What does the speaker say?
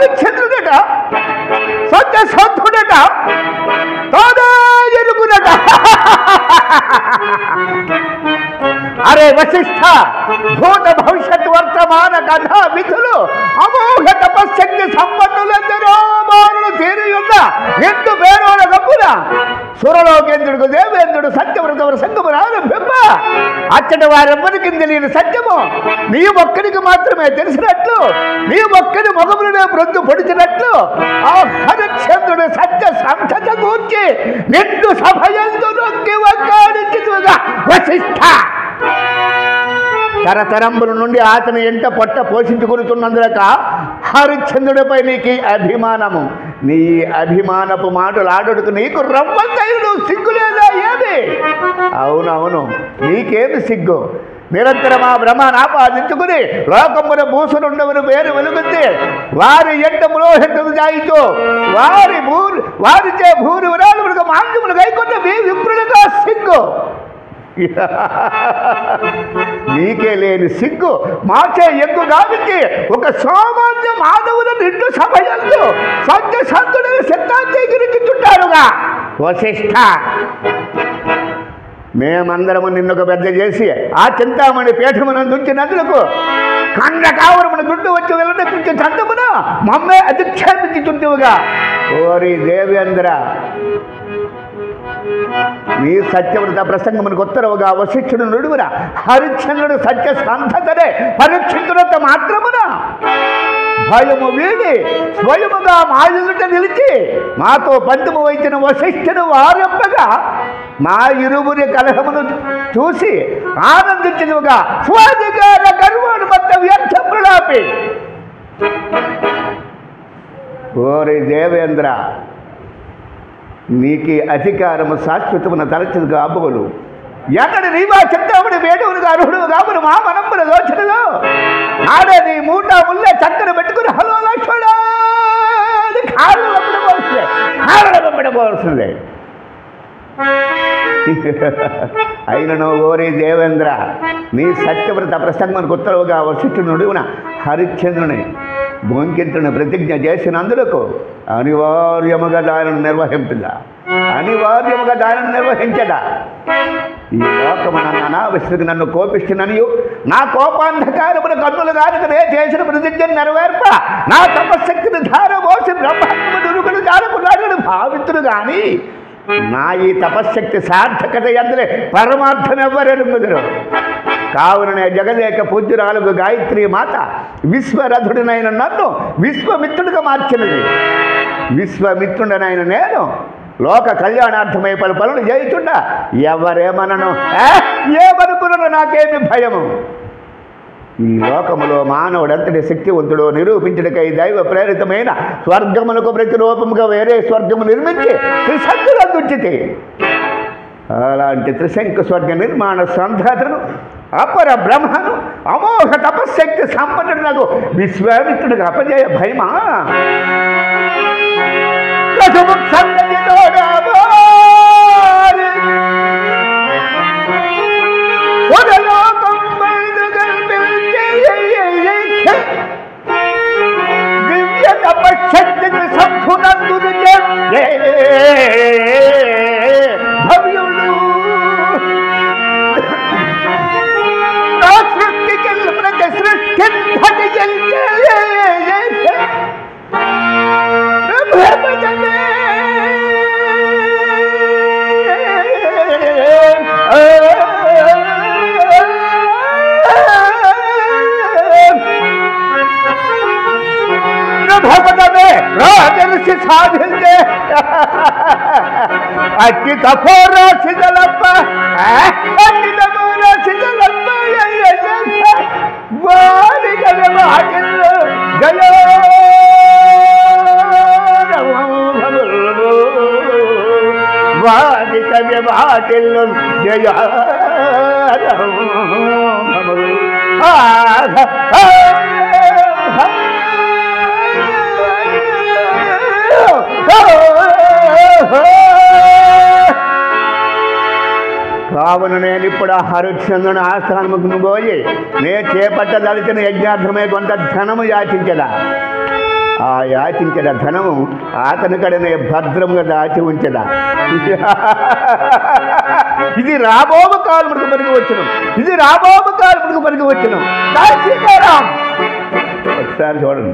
హరిశ్చంద్రుడట సత్యసంధుడట తానే ఎరుగునట. అరే వశిష్ఠ, భూత భవిష్యత్ వర్తమాన కథా విధులు అమోఘ తపశక్తి సంపన్నులందరూ మానులు తీరియున్న ఎందు పేరోడ గప్పున సురలోకేంద్రుడు దేవేంద్రుడు సత్యవ్రతవర సంగము ఆరంభింప అచ్చటి వారెవ్వరికి తెలియని సత్యము నీ ఒక్కరికి మాత్రమే తెలిసినట్లు, నీ ఒక్కరి మొగములనే మృద్దు పొడిచినట్లు ఆ హరిశ్చంద్రుడు సత్య సంతత కూర్చి నిండు సభయందు నొక్కి వక్కాడించుగా వశిష్ఠ. తరతరంబుల నుండి అతని ఎంట పొట్ట పోషించుకున్నందులక హరిశ్చంద్రుడిపై నీకు అభిమానము. నీ అభిమానపు మాటలు ఆడుకు నీకు రవ్వంతైన సిగ్గులేదా ఏమి? అవునవును, నీకేమి సిగ్గు? నిరంతరం ఆ బ్రహ్మాన్ని ఆపాదించుకుని లోకమున భూసునుండవను పేరు వెలుగుద్ది వారి ఎంట పురోహితులు జాయితూ వారిచే భూరి విరాళములుగా మాంద్యములు గైకొన్న మీ విప్రులుగా సిగ్గు. నీకే లేని సిగ్గు మాచే ఎగ్గు గావించి ఒక సామాన్య మానవుల నిండు సభయందు సత్యసంతుడైన సిద్ధాంతి గిరికిచుంటారుగా వశిష్ఠ. మేమందరము నిన్నొక పెద్ద చేసి ఆ చింతామణి పీఠమునందుంచినందులకు కండ కావరమున గుడ్డు వచ్చి వెళ్ళని కొంచెం చందమున మమ్మే అధిక్షేపించుతుంటివుగా. ఓరి దేవేంద్ర, నీ సత్యవ్రత ప్రసంగమునకు ఉత్తరవుగా వశిష్ఠుడు నుడువున హరిశ్చంద్రుడు సత్య సంతతనే పరీక్షించునంత మాత్రమున భయము వీడి స్వయముగా మా ఎదుట నిలిచి మాతో పంతము వహించిన వశిష్ఠుడు వారెప్పగా మా ఇరువురి కలహమును చూసి ఆనందించినవుగా స్వాధికార గర్వాను మొత్తం వ్యర్థ ప్రలాపి. ఓరి దేవేంద్ర, నీకు అధికారము శాశ్వతమున తలచదు కాబోలు ఎక్కడ నీవా చెప్తామని వేడువునుగా అర్హుడు కాబును మా మనంపుల దోచనలో ఆడే నీ మూట ముల్లే చక్కన పెట్టుకుని హలో లక్ష్మణ కాళ్ళు వెంబడపోవలసిందే. అయినను ఓరే దేవేంద్ర, నీ సత్యవ్రత ప్రసంగమునకు ఉత్తరవుగా వశిష్ఠుడు నుడువున హరిశ్చంద్రుని భోంకింతుని ప్రతిజ్ఞ చేసినందులకు అనివార్యముగా దానిని నిర్వహించదా. ఈ లోకమున అనావశ్యకు నన్ను కోపిస్తున్ననియు నా కోపాంధకారమున కన్నులు గారికి నే చేసిన ప్రతిజ్ఞను నెరవేర్ప నా తపశక్తిని ధారపోసి బ్రహ్మను జారకున్నాడని భావితుడు గాని నా ఈ తపశక్తి సార్థకత ఎందులే పరమార్థం ఎవ్వరెరుగుదురు. కావుననే జగదేక పూజ్యురాలకు గాయత్రి మాత విశ్వరథుడినైన నన్ను విశ్వమిత్రుడిగా మార్చినది. విశ్వమిత్రుడనైన నేను లోక కళ్యాణార్థమై పలుపలను చేయుచుండా ఎవరేమనను ఏమనుకున్నాను నాకేమి భయము. ఈ లోకములో మానవుడంతటి శక్తివంతుడు నిరూపించడికై దైవ ప్రేరితమైన స్వర్గములకు ప్రతిరూపముగా వేరే స్వర్గము నిర్మించి త్రిశంకులందుంచితే అలాంటి త్రిశంకు స్వర్గ నిర్మాణ సంధాతను అపర బ్రహ్మను అమోఘ తపశక్తి సంపన్నుడు నాకు విశ్వామిత్రుడిగా అపజయ భయమా. దివ్య తపశక్తిని సంపునందు భవ్యుడు సృష్టికి ప్రతి సృష్టి భగవతమే రాజర్షి సాధించే అట్టి తపోరాశిదలప్ప అట్టి తపోరాశిదలప్ప వారిక వ్యవహారంలో గయో వారిక వ్యవహారంలో జయ కావున నేను ఇప్పుడు ఆ హరిశ్చంద్రుని ఆస్థానముకు పోయి నే చేపట్టదలిచిన యజ్ఞార్థమే కొంత ధనము యాచించదా. ఆ యాచించిన ధనము అతని కడనే భద్రంగా దాచి ఉంచదా. ఇది రాబోవు కాలమునకు పనికి వచ్చును, ఇది రాబోవు కాలమునకు పనికి వచ్చును. సీతారాం ఒకసారి చూడండి.